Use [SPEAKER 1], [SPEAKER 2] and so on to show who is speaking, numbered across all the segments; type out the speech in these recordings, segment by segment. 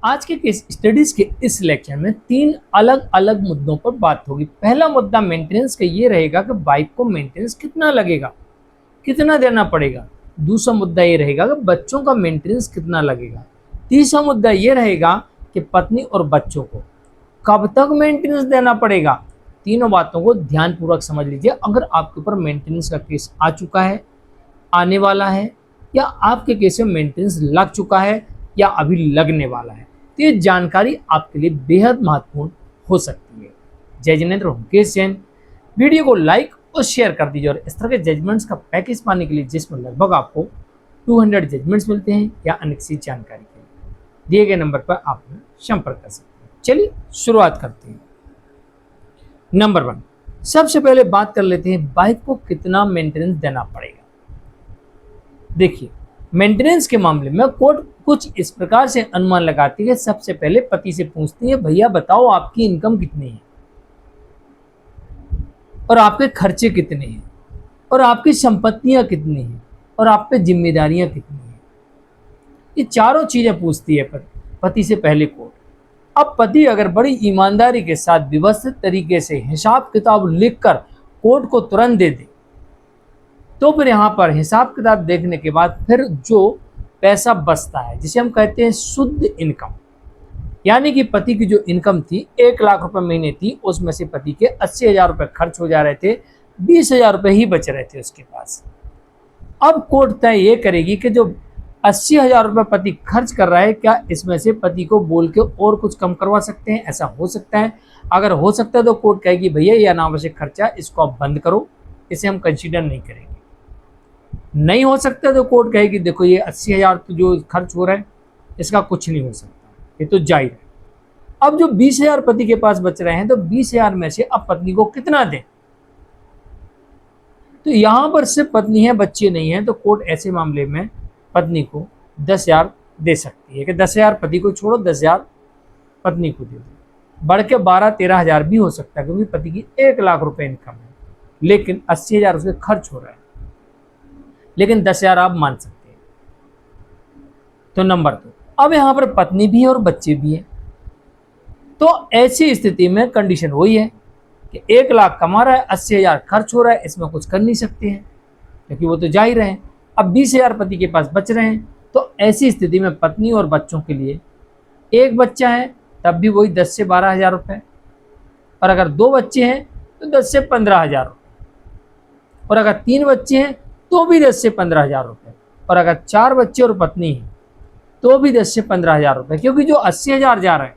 [SPEAKER 1] आज के स्टडीज के इस लेक्चर में तीन अलग अलग मुद्दों पर बात होगी। पहला मुद्दा मेंटेनेंस का ये रहेगा कि बाइक को मेंटेनेंस कितना लगेगा, कितना देना पड़ेगा। दूसरा मुद्दा ये रहेगा कि बच्चों का मेंटेनेंस कितना लगेगा। तीसरा मुद्दा ये रहेगा कि पत्नी और बच्चों को कब तक मेंटेनेंस देना पड़ेगा। तीनों बातों को ध्यानपूर्वक समझ लीजिए। अगर आपके ऊपर मेंटेनेंस का केस आ चुका है, आने वाला है, या आपके केस में मेंटेनेंस लग चुका है या अभी लगने वाला है, तो ये जानकारी आपके लिए बेहद महत्वपूर्ण हो सकती है। जय जिनेंद्र, मुकेश जैन। वीडियो को लाइक और शेयर कर दीजिए और इस तरह के जजमेंट्स का पैकेज पाने के लिए जिसमें लगभग आपको 200 जजमेंट्स मिलते हैं या अन्य किसी जानकारी के लिए दिए गए नंबर पर आप संपर्क कर सकते हैं। चलिए शुरुआत करते हैं। नंबर 1, सबसे पहले बात कर लेते हैं बाइक को कितना मेंटेनेंस देना पड़ेगा। देखिए, मेंटेनेंस के मामले में कोर्ट कुछ इस प्रकार से अनुमान लगाती है। सबसे पहले पति से पूछती है, भैया बताओ आपकी इनकम कितनी है और आपके खर्चे कितने हैं और आपकी संपत्तियां कितनी हैं और आप पे जिम्मेदारियां कितनी हैं। ये चारों चीजें पूछती है पति से पहले कोर्ट। अब पति अगर बड़ी ईमानदारी के साथ व्यवस्थित तरीके से हिसाब किताब लिखकर कोर्ट को तुरंत दे दे, तो फिर यहाँ पर हिसाब किताब देखने के बाद फिर जो पैसा बचता है, जिसे हम कहते हैं शुद्ध इनकम, यानी कि पति की जो इनकम थी 1 लाख रुपए महीने थी, उसमें से पति के 80,000 रुपए खर्च हो जा रहे थे, 20,000 रुपए ही बच रहे थे उसके पास। अब कोर्ट तय ये करेगी कि जो 80,000 रुपए पति खर्च कर रहा है, क्या इसमें से पति को बोल के और कुछ कम करवा सकते हैं? ऐसा हो सकता है। अगर हो सकता है तो कोर्ट कहेगी भैया ये अनावश्यक खर्चा, इसको आप बंद करो, इसे हम कंसीडर नहीं करेंगे। नहीं हो सकता तो कोर्ट कहेगी देखो ये 80,000 तो जो खर्च हो रहा है इसका कुछ नहीं हो सकता, ये तो जायज है। अब जो 20,000 पति के पास बच रहे हैं, तो 20,000 में से अब पत्नी को कितना दें? तो यहां पर सिर्फ पत्नी है, बच्चे नहीं है, तो कोर्ट ऐसे मामले में पत्नी को 10,000 दे सकती है कि 10,000 पति को छोड़ो, 10,000 पत्नी को दे दो। बढ़ के 12-13,000 भी हो सकता है, क्योंकि पति की 1 लाख रुपए इनकम है, लेकिन 80,000 उसके खर्च हो रहा है, लेकिन 10,000 आप मान सकते हैं। तो नंबर 2, अब यहां पर पत्नी भी है और बच्चे भी हैं, तो ऐसी स्थिति में कंडीशन वही है कि 1 लाख कमा रहा है, 80,000 खर्च हो रहा है, इसमें कुछ कर नहीं सकते हैं क्योंकि वो तो जा ही रहे हैं। अब 20,000 पति के पास बच रहे हैं, तो ऐसी स्थिति में पत्नी और बच्चों के लिए, एक बच्चा है तब भी वही 10 से 12,000 रुपये, और अगर 2 बच्चे हैं तो 10 से 15,000 रुपये, और अगर 3 बच्चे हैं तो भी 10 से 15,000 रुपये, और अगर 4 बच्चे और पत्नी है तो भी 10 से 15,000 रुपये, क्योंकि जो 80,000 जा रहा है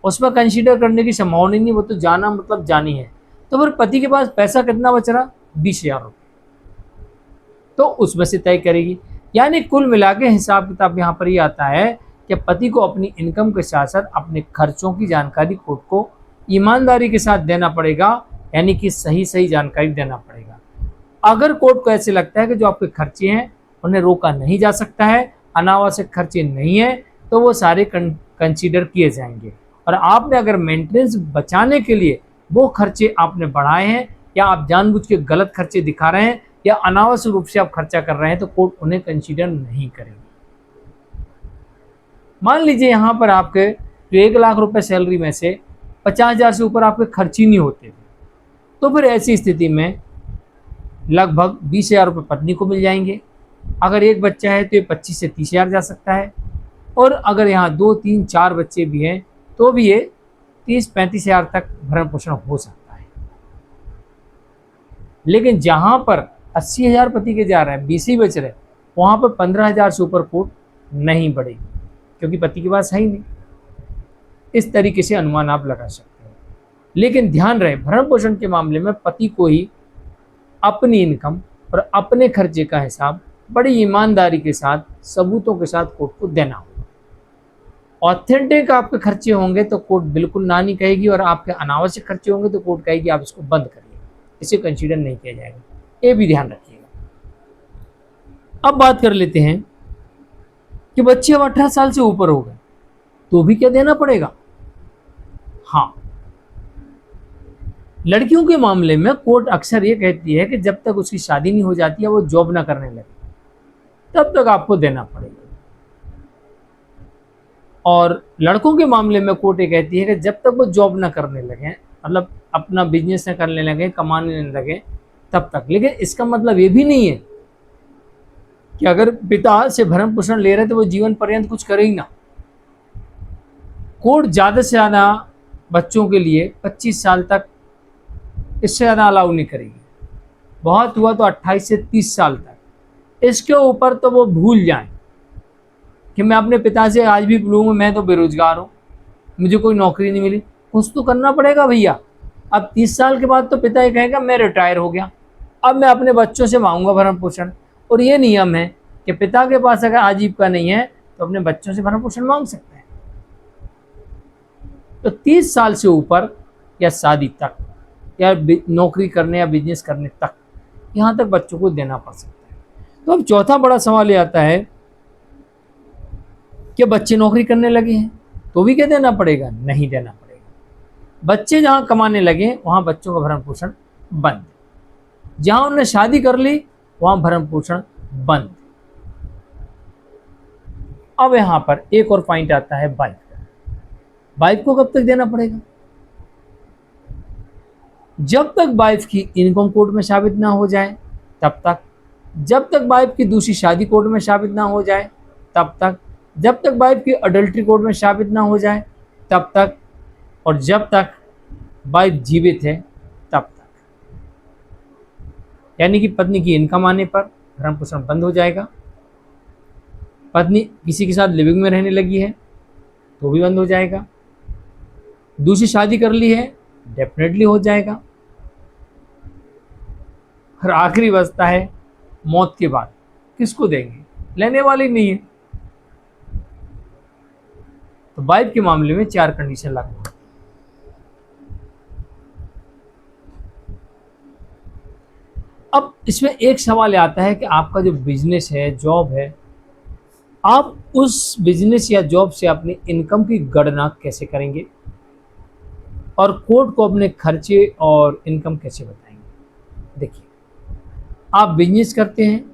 [SPEAKER 1] उसमें कंसीडर करने की संभावना नहीं, वो तो जाना मतलब जानी है। तो फिर पति के पास पैसा कितना बच रहा? 20,000 रुपये, तो उसमें से तय करेगी। यानी कुल मिला के हिसाब किताब यहाँ पर ये आता है कि पति को अपनी इनकम के साथ साथ अपने खर्चों की जानकारी कोर्ट को ईमानदारी के साथ देना पड़ेगा, यानी कि सही सही जानकारी देना पड़ेगा। अगर कोर्ट को ऐसे लगता है कि जो आपके खर्चे हैं उन्हें रोका नहीं जा सकता है, अनावश्यक खर्चे नहीं है, तो वो सारे कंसीडर किए जाएंगे। और आपने अगर मेंटेनेंस बचाने के लिए वो खर्चे आपने बढ़ाए हैं, या आप जानबूझ के गलत खर्चे दिखा रहे हैं, या अनावश्यक रूप से आप खर्चा कर रहे हैं, तो कोर्ट उन्हें कंसीडर नहीं करेगी। मान लीजिए यहाँ पर आपके जो 1 लाख रुपए सैलरी में से 50,000 से ऊपर आपके खर्च ही नहीं होते थे, तो फिर ऐसी स्थिति में लगभग 20,000 रुपये पत्नी को मिल जाएंगे। अगर एक बच्चा है तो ये 25 से 30,000 जा सकता है, और अगर यहाँ 2, 3, 4 बच्चे भी हैं तो भी ये 30-35,000 तक भरण पोषण हो सकता है। लेकिन जहाँ पर 80,000 पति के जा रहे हैं, 20 ही बच रहे, वहाँ पर 15,000 से ऊपर कोर्ट नहीं बढ़ेगी, क्योंकि पति के पास है ही नहीं। इस तरीके से अनुमान आप लगा सकते हैं। लेकिन ध्यान रहे, भरण पोषण के मामले में पति को ही अपनी इनकम और अपने खर्चे का हिसाब बड़ी ईमानदारी के साथ, सबूतों के साथ कोर्ट को देना होगा। ऑथेंटिक आपके खर्चे होंगे तो कोर्ट बिल्कुल ना नहीं कहेगी, और आपके अनावश्यक खर्चे होंगे तो कोर्ट कहेगी आप इसको बंद करिए, इसे कंसीडर नहीं किया जाएगा। ये भी ध्यान रखिएगा। अब बात कर लेते हैं कि बच्चे अब 18 साल से ऊपर हो गए तो भी क्या देना पड़ेगा। हाँ, लड़कियों के मामले में कोर्ट अक्सर ये कहती है कि जब तक उसकी शादी नहीं हो जाती है, वो जॉब ना करने लगे, तब तक आपको देना पड़ेगा। और लड़कों के मामले में कोर्ट ये कहती है कि जब तक वो जॉब ना करने लगे, मतलब अपना बिजनेस ना करने लगे, कमाने लगे, तब तक। लेकिन इसका मतलब ये भी नहीं है कि अगर पिता से भरण पोषण ले रहे तो वो जीवन पर्यंत कुछ करे ही ना। कोर्ट ज़्यादा से ज़्यादा बच्चों के लिए 25 साल तक, इससे ज़्यादा अलाउ नहीं करेगी। बहुत हुआ तो 28 से 30 साल तक। इसके ऊपर तो वो भूल जाएं कि मैं अपने पिता से आज भी लूँगा, मैं तो बेरोजगार हूँ, मुझे कोई नौकरी नहीं मिली। कुछ तो करना पड़ेगा भैया। अब 30 साल के बाद तो पिता ये कहेगा मैं रिटायर हो गया, अब मैं अपने बच्चों से मांगूंगा भरण पोषण। और ये नियम है कि पिता के पास अगर आजीविका नहीं है तो अपने बच्चों से भरण पोषण मांग सकता है। तो 30 साल से ऊपर या शादी तक या नौकरी करने या बिजनेस करने तक, यहाँ तक बच्चों को देना पड़ सकता है। तो अब चौथा बड़ा सवाल ये आता है कि बच्चे नौकरी करने लगे हैं तो भी क्या देना पड़ेगा? नहीं देना पड़ेगा। बच्चे जहाँ कमाने लगे वहाँ बच्चों का भरण पोषण बंद। जहाँ उन्होंने शादी कर ली वहाँ भरण पोषण बंद। अब यहाँ पर एक और पॉइंट आता है वाइफ का। वाइफ को कब तक देना पड़ेगा? जब तक वाइफ की इनकम कोर्ट में साबित ना हो जाए तब तक, जब तक वाइफ की दूसरी शादी कोर्ट में साबित ना हो जाए तब तक, जब तक वाइफ की अडल्ट्री कोर्ट में साबित ना हो जाए तब तक, और जब तक वाइफ जीवित है तब तक। यानी कि पत्नी की इनकम आने पर भरण पोषण बंद हो जाएगा। पत्नी किसी के साथ लिविंग में रहने लगी है तो भी बंद हो जाएगा। दूसरी शादी कर ली है डेफिनेटली हो जाएगा। और आखिरी बचता है मौत के बाद किसको देंगे? लेने वाले नहीं है। तो वाइफ के मामले में 4 कंडीशन लागू होती है। अब इसमें एक सवाल आता है कि आपका जो बिजनेस है, जॉब है, आप उस बिजनेस या जॉब से अपनी इनकम की गणना कैसे करेंगे और कोर्ट को अपने खर्चे और इनकम कैसे बताएंगे? देखिए, आप बिजनेस करते हैं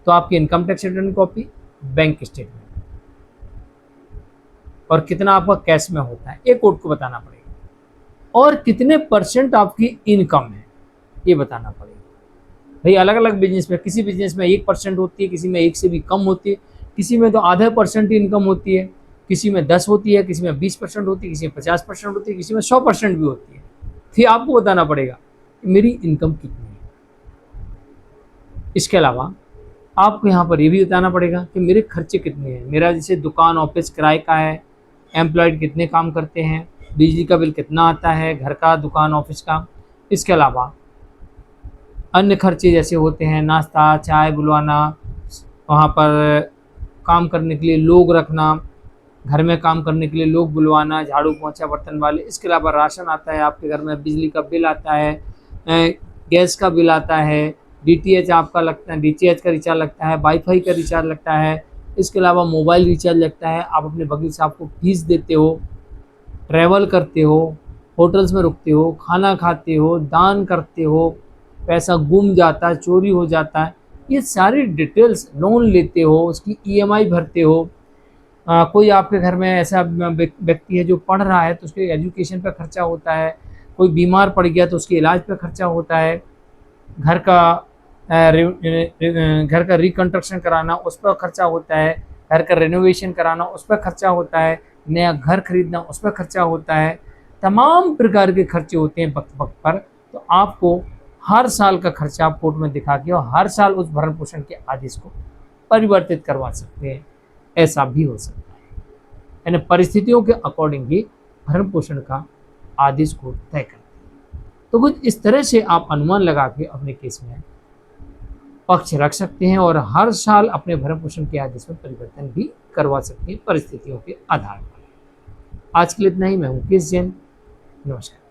[SPEAKER 1] तो आपकी income tax return copy, bank statement और कितना आपका कैश में होता है ये कोर्ट को बताना पड़ेगा। और कितने % आपकी इनकम है ये बताना पड़ेगा। भाई अलग अलग बिजनेस में, किसी बिजनेस में 1% होती है, किसी में 1 से भी कम होती है, किसी में तो आधा % ही इनकम होती है, किसी में 10 होती है, किसी में 20% होती है, किसी में 50% होती है, किसी में 100% भी होती है। फिर आपको बताना पड़ेगा कि मेरी इनकम कितनी है। इसके अलावा आपको यहाँ पर ये भी बताना पड़ेगा कि मेरे खर्चे कितने हैं। मेरा जैसे दुकान ऑफिस किराए का है, एम्प्लॉयड कितने काम करते हैं, बिजली का बिल कितना आता है, घर का, दुकान ऑफिस का। इसके अलावा अन्य खर्चे जैसे होते हैं नाश्ता, चाय बुलवाना, वहाँ पर काम करने के लिए लोग रखना, घर में काम करने के लिए लोग बुलवाना, झाड़ू पोंछा बर्तन वाले। इसके अलावा राशन आता है आपके घर में, बिजली का बिल आता है, गैस का बिल आता है, DTH आपका लगता है, DTH का रिचार्ज लगता है, वाईफाई का रिचार्ज लगता है। इसके अलावा मोबाइल रिचार्ज लगता है। आप अपने वकील साहब को फीस देते हो, ट्रैवल करते हो, होटल्स में रुकते हो, खाना खाते हो, दान करते हो, पैसा गुम जाता है, चोरी हो जाता है, ये सारी डिटेल्स, लोन लेते हो, उसकी EMI भरते हो। कोई आपके घर में ऐसा व्यक्ति है जो पढ़ रहा है तो उसके एजुकेशन पर खर्चा होता है, कोई बीमार पड़ गया तो उसके इलाज पर खर्चा होता है, घर का रिकंस्ट्रक्शन कराना उस पर खर्चा होता है, घर का रेनोवेशन कराना उस पर खर्चा होता है, नया घर खरीदना उस पर खर्चा होता है। तमाम प्रकार के खर्चे होते हैं वक्त वक्त पर। तो आपको हर साल का खर्चा आप कोर्ट में दिखा के और हर साल उस भरण पोषण के आदेश को परिवर्तित करवा सकते हैं। ऐसा भी हो सकता है, यानी परिस्थितियों के अकॉर्डिंग ही भरण पोषण का आदेश को तय करते हैं। तो कुछ इस तरह से आप अनुमान लगा के अपने केस में पक्ष रख सकते हैं और हर साल अपने भरण पोषण के आदेश में परिवर्तन भी करवा सकते हैं परिस्थितियों के आधार पर। आज के लिए इतना ही। मैं हूँ केस जैन। नमस्कार।